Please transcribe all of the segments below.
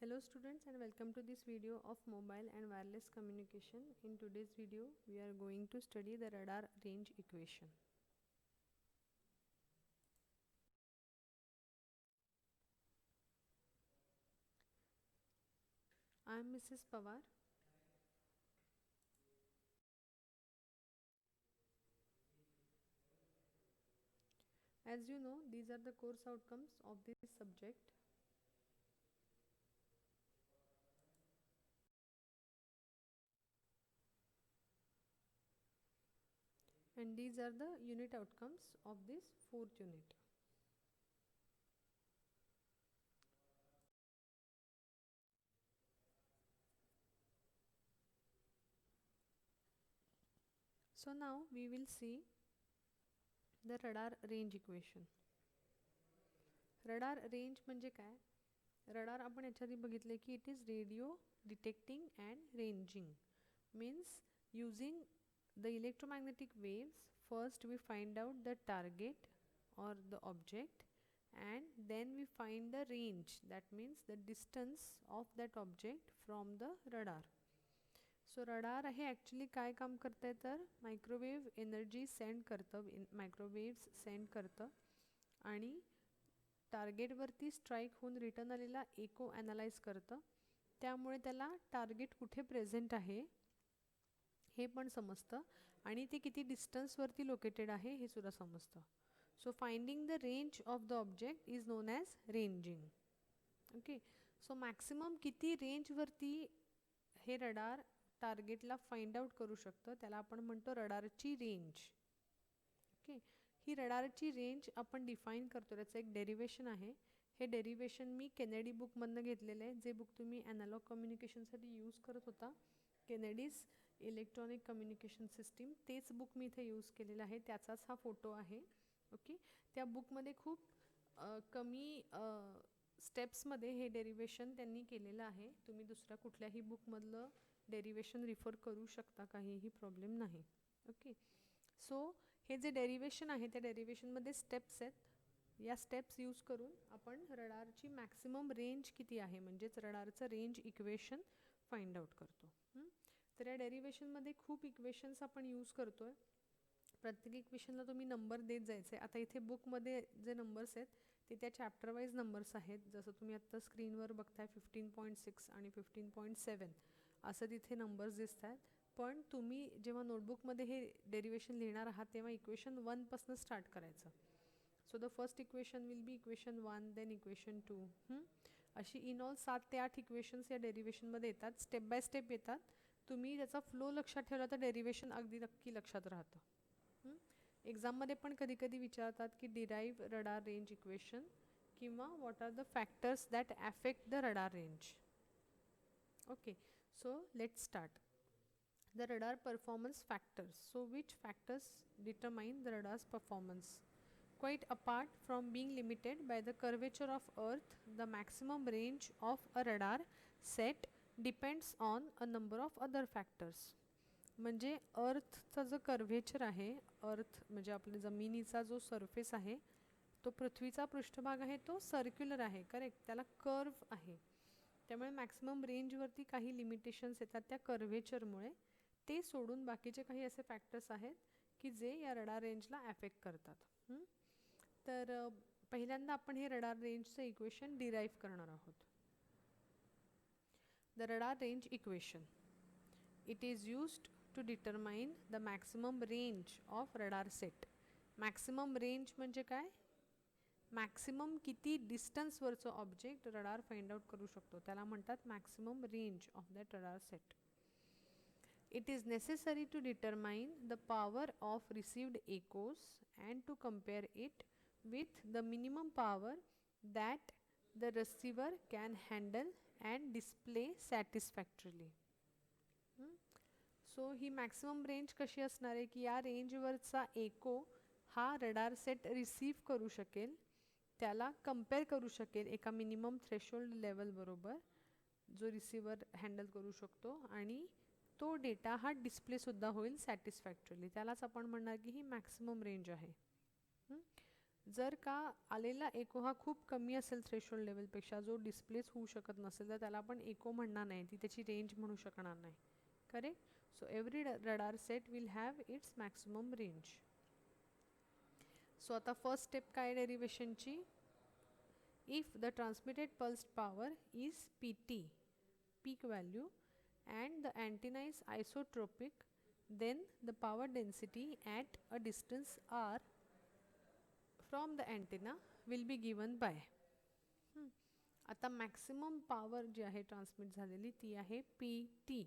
Hello students and welcome to this video of mobile and wireless communication. In today's video we are going to study the radar range equation. I am Mrs. Pawar. As you know, these are the course outcomes of this subject. And these are the unit outcomes of this fourth unit. So now we will see the radar range equation. Radar range म्हणजे काय? Radar आपण याच्याआधी बघितले की it is radio detecting and ranging. Means using the electromagnetic waves, first we find out the target or the object and then we find the range, that means the distance of that object from the radar. So radar हे actually काय काम करते तर microwave energy send करतं, मायक्रोवेव्स send करतं आणि टार्गेटवरती strike होऊन return आलेला एको ॲनालाइज करतं. त्यामुळे त्याला टार्गेट कुठे प्रेझेंट आहे हे पण समजतं आणि ते किती डिस्टन्सवरती लोकेटेड आहे हे सुद्धा समजतं. So finding the range of the object is non as ranging. Okay, so maximum किती रेंजवरती हे रडार टार्गेटला फाइंड आउट करू शकतं त्याला आपण म्हणतो रडारची रेंज. ओके, ही रडारची रेंज आपण डिफाईन करतो, त्याचं एक डेरिवेशन आहे. हे डेरिवेशन मी केनेडी बुकमधनं घेतलेलं आहे, जे बुक तुम्ही ॲनालॉग कम्युनिकेशनसाठी यूज करत होता, केनेडीज इलेक्ट्रॉनिक कम्युनिकेशन सिस्टीम. तेच बुक मी इथे यूज केलेलं आहे, त्याचाच हा फोटो आहे. ओके, त्या बुकमध्ये खूप कमी स्टेप्समध्ये हे डेरिवेशन त्यांनी केलेलं आहे. तुम्ही दुसऱ्या कुठल्याही बुकमधलं डेरिवेशन रिफर करू शकता, काहीही प्रॉब्लेम नाही. ओके, सो हे जे डेरिवेशन आहे त्या डेरिवेशनमध्ये स्टेप्स आहेत. या स्टेप्स यूज करून आपण रडारची मॅक्सिमम रेंज किती आहे म्हणजेच रडारचं रेंज इक्वेशन फाइंड आउट करतो. तर या डेरिवेशनमध्ये खूप इक्वेशन्स आपण यूज करतो आहे. प्रत्येक इक्वेशनला तुम्ही नंबर देत जायचे. आता इथे बुकमध्ये जे नंबर्स आहेत ते त्या चॅप्टर वाईज नंबर्स आहेत. जसं तुम्ही आत्ता स्क्रीनवर बघताय 15.6 आणि 15.7 असं तिथे नंबर्स दिसत आहेत. पण तुम्ही जेव्हा नोटबुकमध्ये हे डेरिवेशन लिहिणार आहात तेव्हा इक्वेशन 1 पासून स्टार्ट करायचं. So the first equation will be equation 1, then equation 2. अशी इन ऑल 7 ते 8 इक्वेशन्स या डेरिवेशनमध्ये येतात, स्टेप बाय स्टेप येतात. तुम्ही त्याचा फ्लो लक्षात ठेवला तर डेरिवेशन अगदी नक्की लक्षात राहतं. एक्झाममध्ये पण कधी कधी विचारतात की डिराईव्ह रडार रेंज इक्वेशन किंवा what are the factors that affect the radar range. Okay, so let's start. The radar performance factors. So which factors determine the radar's performance? Quite apart from being limited by the curvature of Earth, the maximum range of a radar set depends on a number of other factors. म्हणजे अर्थचा जो curvature आहे, अर्थ म्हणजे आपल्या जमिनीचा जो surface आहे तो पृथ्वीचा पृष्ठभाग आहे तो सर्क्युलर आहे, करेक्ट, त्याला कर्व आहे. त्यामुळे मॅक्सिमम रेंजवरती काही लिमिटेशन्स येतात त्या कर्व्हेचरमुळे. ते सोडून बाकीचे काही असे फॅक्टर्स आहेत की जे या रडार रेंजला ॲफेक्ट करतात. तर पहिल्यांदा आपण हे रडार रेंजचं इक्वेशन डिराईव्ह करणार आहोत. The radar range equation, it is used to determine the maximum range of radar set. Maximum range म्हणजे काय? मॅक्सिमम किती डिस्टन्सवरचं ऑब्जेक्ट रडार फाइंड आउट करू शकतो त्याला म्हणतात maximum range of that radar set. It is necessary to determine the power of received echoes and to compare it with the minimum power that the receiver can handle and display satisfactorily. So he maximum range कशी असणार आहे की या रेंजवरचा एको हा radar set receive करू शकेल, त्याला compare करू शकेल एका मिनिमम थ्रेशोल्ड लेवल बरोबर जो रिसीवर हँडल करू शकतो आणि तो डेटा हा डिस्प्लेसुद्धा होईल सॅटिस्फॅक्टरीली. त्यालाच आपण म्हणणार की ही मॅक्सिमम रेंज आहे. जर का आलेला एको हा खूप कमी असेल थ्रेशोल्ड लेवलपेक्षा, जो डिस्प्लेस होऊ शकत नसेल, तर त्याला आपण एको म्हणणार नाही, ती त्याची रेंज म्हणू शकणार नाही. Correct. So every radar set will have its maximum range. So आता फर्स्ट स्टेप काय डेरिवेशनची? If the transmitted pulsed power is PT, peak value, and the antenna is isotropic, then the power density at a distance r from the antenna will be given by. आता maximum power जी आहे transmit झालेली ती आहे PT.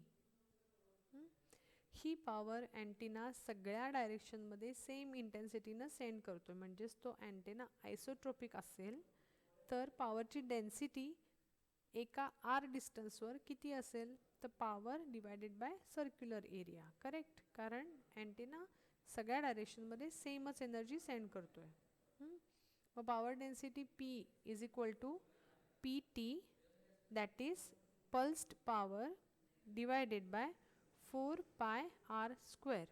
ही power antenna सगळ्या डायरेक्शनमध्ये same इंटेन्सिटीनं send करतो. म्हणजेच तो antenna आयसोट्रोपिक असेल तर पॉवरची डेन्सिटी एका आर डिस्टन्सवर किती असेल? तर power divided by circular area. Correct. कारण अँटेना सगळ्या डायरेक्शनमध्ये सेमच एनर्जी सेंड करतो आहे. मग power density P is equal to PT, that is pulsed power divided by 4 pi r square.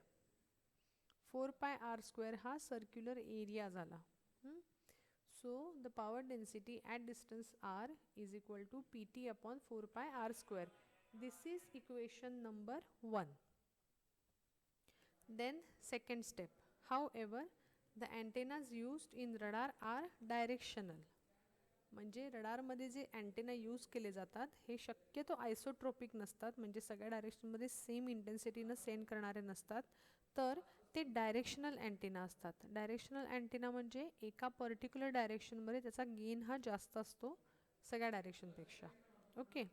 4 pi r square हा सर्क्युलर एरिया झाला. So the power density at distance r is equal to PT upon 4 pi r square. This is equation number 1. Then second step. However, the antennas used in radar are directional. म्हणजे रडारमध्ये जे antenna use केले जातात हे शक्यतो आयसोट्रोपिक नसतात, म्हणजे सगळ्या डायरेक्शनमध्ये same इंटेन्सिटीनं send करणारे नसतात, तर ते डायरेक्शनल अँटेना असतात. डायरेक्शनल अँटेना म्हणजे एका पर्टिक्युलर डायरेक्शनमध्ये त्याचा गेन हा जास्त असतो सगळ्या डायरेक्शनपेक्षा. Okay.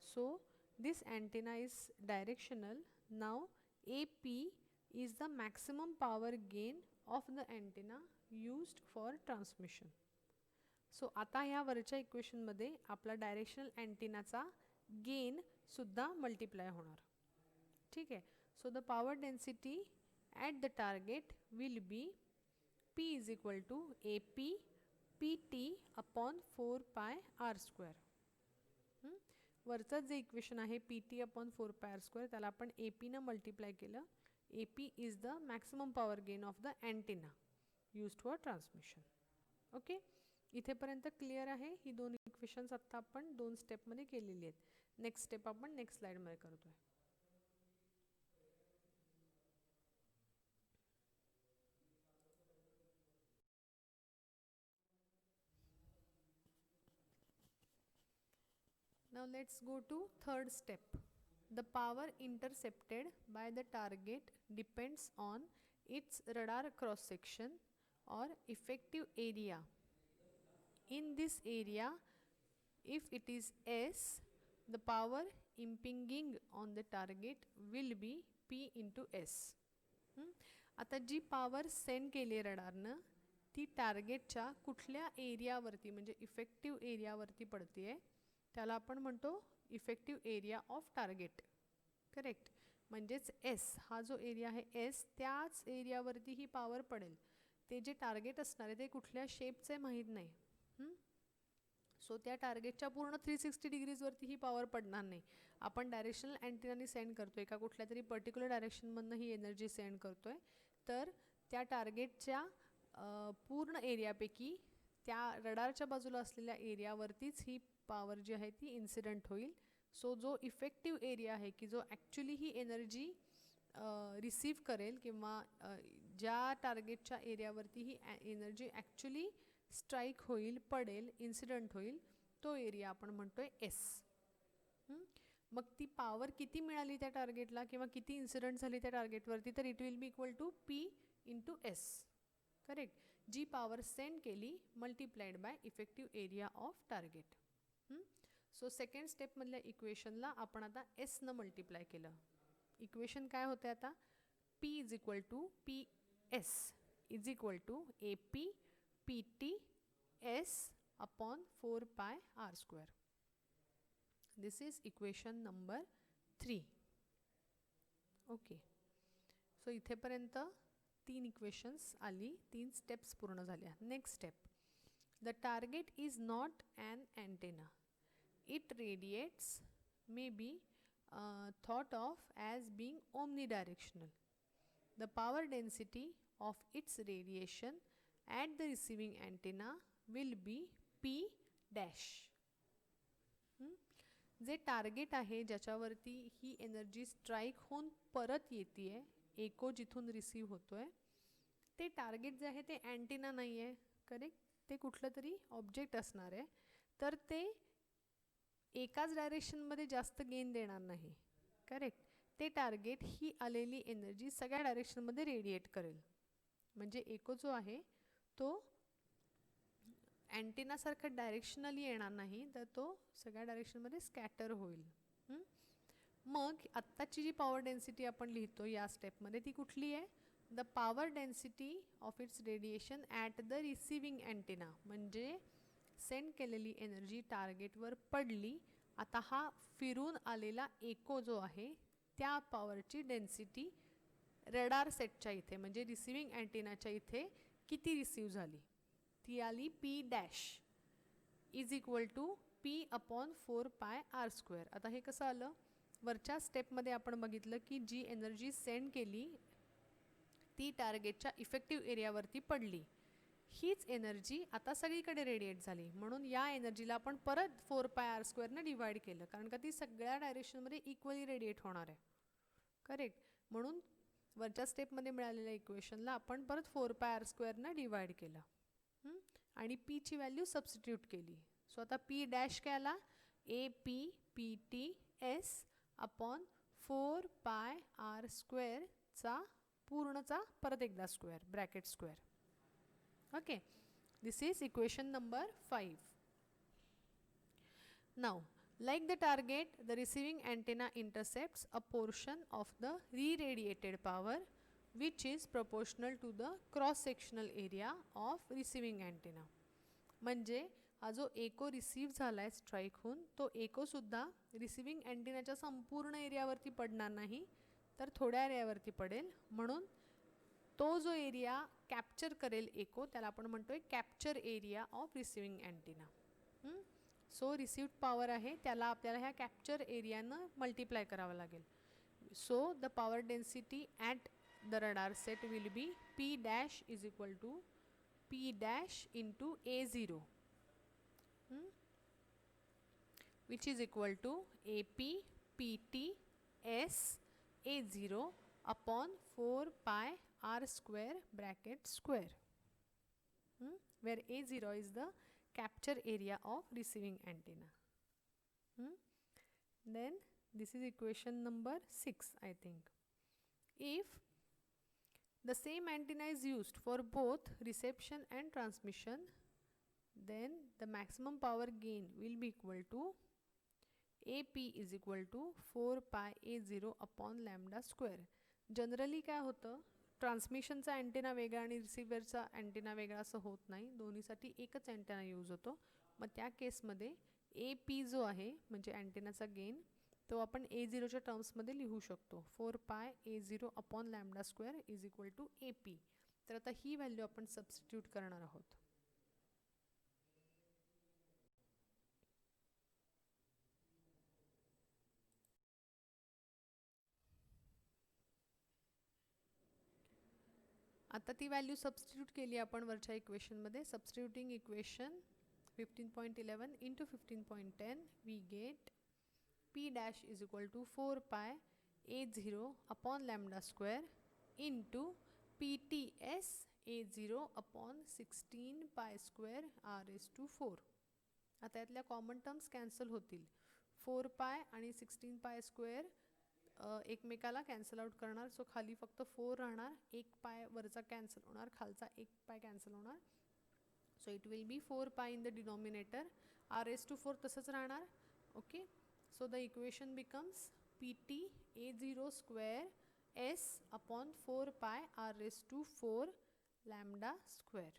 So this antenna is directional. नाव AP is the maximum power gain of the antenna used for transmission. So आता ह्या वरच्या इक्वेशनमध्ये आपला डायरेक्शनल अँटेनाचा गेन सुद्धा मल्टिप्लाय होणार. ठीक आहे. So the power density at the target will be P is equal to AP PT upon 4 pi r square. वरचं जे इक्वेशन आहे PT upon 4 pi r square त्याला आपण APनं मल्टिप्लाय केलं. AP is the maximum power gain of the antenna used for transmission. Okay. इथेपर्यंत clear आहे. ही दोन इक्वेशन्स आत्ता आपण 2 स्टेपमध्ये केलेली आहेत. नेक्स्ट स्टेप आपण नेक्स्ट स्लाइडमध्ये करतोय. Now let's go to third step. The power intercepted by the target depends on its radar cross section or effective area. In this area, if it is S, the power impinging on the target will be P into S. आता जी power send केली रडारनं ती टार्गेटच्या कुठल्या एरियावरती म्हणजे effective एरियावरती पडते आहे त्याला आपण म्हणतो effective area of target. Correct. म्हणजेच S हा जो एरिया आहे S त्याच एरियावरती ही पॉवर पडेल. ते जे टार्गेट असणार आहे ते कुठल्या शेपचे माहीत नाही. सो त्या टार्गेटच्या पूर्ण 360 डिग्रीजवरती ही पॉवर पडणार नाही. आपण डायरेक्शनल अँटेनानी सेंड करतो आहे का कुठल्या तरी पर्टिक्युलर डायरेक्शनमधनं ही एनर्जी सेंड करतो आहे, तर त्या टार्गेटच्या पूर्ण एरियापैकी त्या रडारच्या बाजूला असलेल्या एरियावरतीच ही पॉवर जी आहे ती इन्सिडेंट होईल. सो जो इफेक्टिव्ह एरिया आहे की जो ॲक्च्युली ही एनर्जी रिसीव्ह करेल किंवा ज्या टार्गेटच्या एरियावरती ही एनर्जी ॲक्च्युली स्ट्राईक होईल, पडेल, इन्सिडेंट होईल, तो एरिया आपण म्हणतोय S. मग ती पॉवर किती मिळाली त्या टार्गेटला किंवा किती इन्सिडेंट झाली त्या टार्गेटवरती, तर it will be equal to P into S. Correct. जी पॉवर सेंड केली multiplied by effective area of target. So second स्टेपमधल्या इक्वेशनला आपण आता एसनं मल्टिप्लाय केलं. इक्वेशन काय होते आता? P is equal to PS is equal to AP PT S upon 4 pi r square. This is equation number 3. Okay. So इथेपर्यंत 3 equations आली, 3 स्टेप्स पूर्ण झाल्या. Next step. The target is not an antenna. It radiates may be thought of as being omnidirectional. The power density of its radiation at the receiving antenna will be P dash. जे target आहे ज्याच्यावरती ही energy strike होऊन परत येते, एको जिथून receive होतोय, ते target जे आहे ते अँटेना नाही आहे, करेक्ट, ते कुठलं तरी ऑब्जेक्ट असणार आहे. तर ते एकाच डायरेक्शनमध्ये जास्त गेन देणार नाही, करेक्ट. ते टार्गेट ही आलेली एनर्जी सगळ्या डायरेक्शनमध्ये रेडिएट करेल. म्हणजे एको जो आहे तो अँटेनासारखा डायरेक्शनली येणार नाही, तर तो सगळ्या डायरेक्शनमध्ये स्कॅटर होईल. मग आत्ताची जी पॉवर डेन्सिटी आपण लिहितो या स्टेपमध्ये ती कुठली आहे? The power density of its radiation at the receiving antenna. म्हणजे सेंड केलेली एनर्जी टार्गेटवर पडली, आता हा फिरून आलेला एको जो आहे त्या पॉवरची डेन्सिटी रडार सेटच्या इथे म्हणजे रिसिविंग अँटेनाच्या इथे किती रिसीव झाली, ती आली P dash is equal to P upon 4πr². आता हे कसं आलं? वरच्या स्टेपमध्ये आपण बघितलं की जी एनर्जी सेंड केली ती टार्गेटच्या इफेक्टिव्ह एरियावरती पडली, हीच एनर्जी आता सगळीकडे रेडिएट झाली, म्हणून या एनर्जीला आपण परत 4πr² ने डिवाइड केलं, कारण का ती सगळ्या डायरेक्शनमध्ये इक्वली रेडिएट होणार आहे, करेक्ट. म्हणून वरच्या स्टेपमध्ये मिळालेल्या इक्वेशनला आपण परत 4πr² ने डिवाइड केलं आणि P ची व्हॅल्यू सबस्टिट्यूट केली. सो आता P डॅश काय आला? APPTS अपॉन 4πr² चा पूर्णचा परत एकदा square, bracket square. Okay, this is equation number 5. Now, like the target, the receiving antenna intercepts a portion of the re-radiated power which is proportional to the cross-sectional area of receiving antenna. म्हणजे हा जो एको receive झालाय strike होऊन, तो एको सुद्धा receiving अँटेनाच्या संपूर्ण एरियावरती पडणार नाही, तर थोड्या एरियावरती पडेल. म्हणून तो जो एरिया कॅप्चर करेल एको त्याला आपण म्हणतोय capture area of receiving antenna. So received power आहे त्याला आपल्याला ह्या कॅप्चर एरियानं मल्टिप्लाय करावं लागेल. So the power density at the radar set will be P dash is equal to P dash into A0 which is equal to APPTS A0 upon 4πr² bracket square, where A0 is the capture area of receiving antenna. Then this is equation number 6, I think. If the same antenna is used for both reception and transmission, then the maximum power gain will be equal to AP is equal to 4πA0 upon lambda square. Generally काय होतं, ट्रान्समिशनचा antenna वेगळा आणि रिसिव्हरचा antenna वेगळा असं होत नाही, दोन्हीसाठी एकच अँटेना यूज होतो. मग त्या केसमध्ये AP जो आहे म्हणजे अँटेनाचा गेन तो आपण A0च्या टर्म्समध्ये लिहू शकतो, 4πA0 upon lambda square is equal to AP. तर आता ही व्हॅल्यू आपण सबस्टिट्यूट करणार आहोत. आता ती व्हॅल्यू सबस्टिट्यूट केली आपण वरच्या इक्वेशनमध्ये. Substituting equation 15.11 into 15.10 we get P dash is equal to 4πA0 upon lambda square into PTS A0 upon 16π² r⁴. आता यातल्या कॉमन टर्म्स कॅन्सल होतील. 4π आणि 16π² एकमेकाला कॅन्सल आउट करणार, सो खाली फक्त 4 राहणार, 1 पाय वरचा कॅन्सल होणार, खालचा 1 पाय कॅन्सल होणार. So it will be 4π in the denominator, r⁴ तसंच राहणार. Okay, so the equation becomes PT A0 square S upon 4π r⁴ lambda square.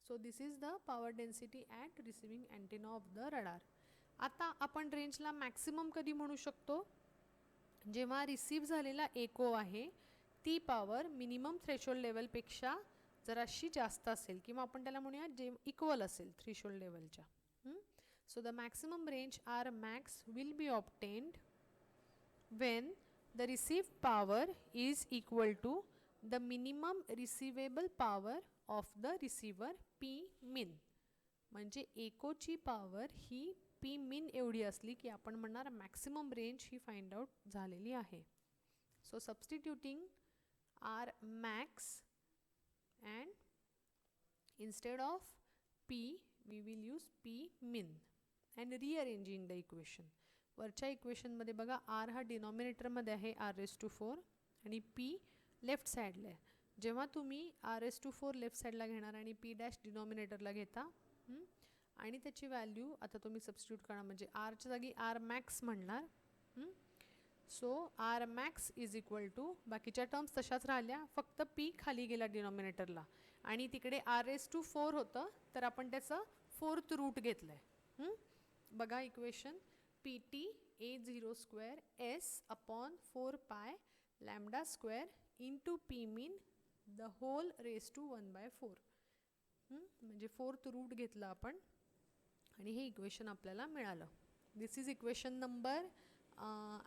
So this is the power density at receiving antenna of the radar. आता आपण रेंजला maximum कधी म्हणू शकतो? जेव्हा receive झालेला एको आहे ती पॉवर मिनिमम थ्रेशोल्ड लेवलपेक्षा जराशी जास्त असेल, किंवा आपण त्याला म्हणूया जे इक्वल असेल थ्रेशोल्ड लेवलच्या. So the maximum range R max will be obtained when the received power is equal to the minimum receivable power of the receiver P min. म्हणजे एकोची पॉवर ही पी मिन एवढी असली की आपण म्हणणार मॅक्सिमम रेंज ही फाइंड आउट झालेली आहे. So substituting R max and instead of P we will use P min and rearranging the equation. वरच्या इक्वेशन मध्ये बघा R हा डिनॉमिनेटर मध्ये आहे r⁴ आणि P लेफ्ट साइडला आहे. जेव्हा तुम्ही r⁴ लेफ्ट साइडला घेणार आणि P डॅश डिनॉमिनेटरला घेता आणि त्याची व्हॅल्यू आता तुम्ही सबस्टिट्यूट करा म्हणजे R च्या जागी R मॅक्स म्हणणार. So R max is equal to बाकीच्या टर्म्स तशाच राहिल्या फक्त पी खाली गेला डिनॉमिनेटरला आणि तिकडे r⁴ होतं तर आपण त्याचं 4th रूट घेतलं आहे. बघा equation PT a02 s upon 4 lambda square into P mean the whole raise to 1/4. म्हणजे 4th रूट घेतलं आपण आणि हे इक्वेशन आपल्याला मिळालं. This is equation number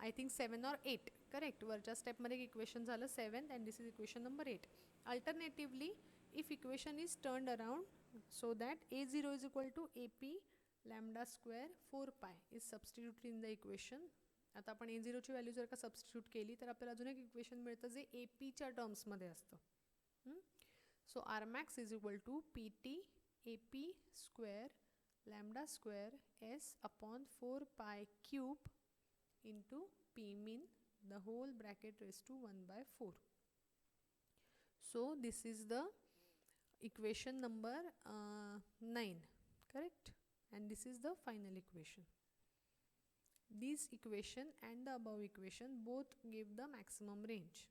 I think 7 or 8 correct. वरच्या स्टेप मध्ये इक्वेशन झालं 7th and this is equation number 8. Alternatively if equation is turned around so that a0 is equal to ap lambda square 4 is substituted in the equation. आता आपण a0 ची value जर का substitute केली तर आपल्याला अजून एक इक्वेशन मिळतं जे ap च्या टर्म्स मध्ये असतं. So r max is equal to pt ap square lambda square s upon 4 cube into p min the whole bracket raised to 1/4. So this is the equation number 9, correct, and this is the final equation. This equation and the above equation both give the maximum range.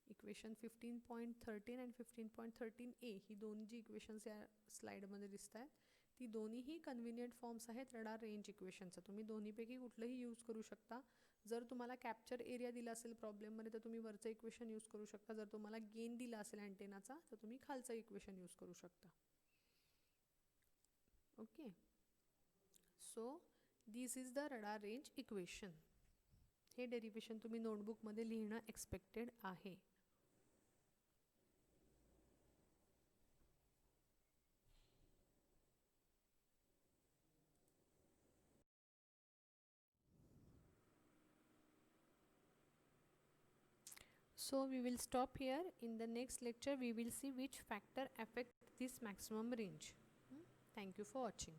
Equation 15.13 and 15.13a ही दोन जी equations या slide मध्ये दिसतात ती दोन्हीही convenient forms आहेत radar range इक्वेशनचा. तुम्ही दोन्हीपैकी कुठलंही यूज करू शकता. जर तुम्हाला कॅप्चर एरिया दिला असेल प्रॉब्लेममध्ये तर तुम्ही वरचं इक्वेशन यूज करू शकता. जर तुम्हाला गेन दिला असेल अँटेनाचा तर तुम्ही खालचं इक्वेशन यूज करू शकता. Okay, so this is the radar range equation. हे डेरिव्हेशन तुम्ही नोटबुकमध्ये लिहिणं एक्सपेक्टेड आहे. So we will stop here. In the next lecture we will see which factor affect this maximum range. Thank you for watching.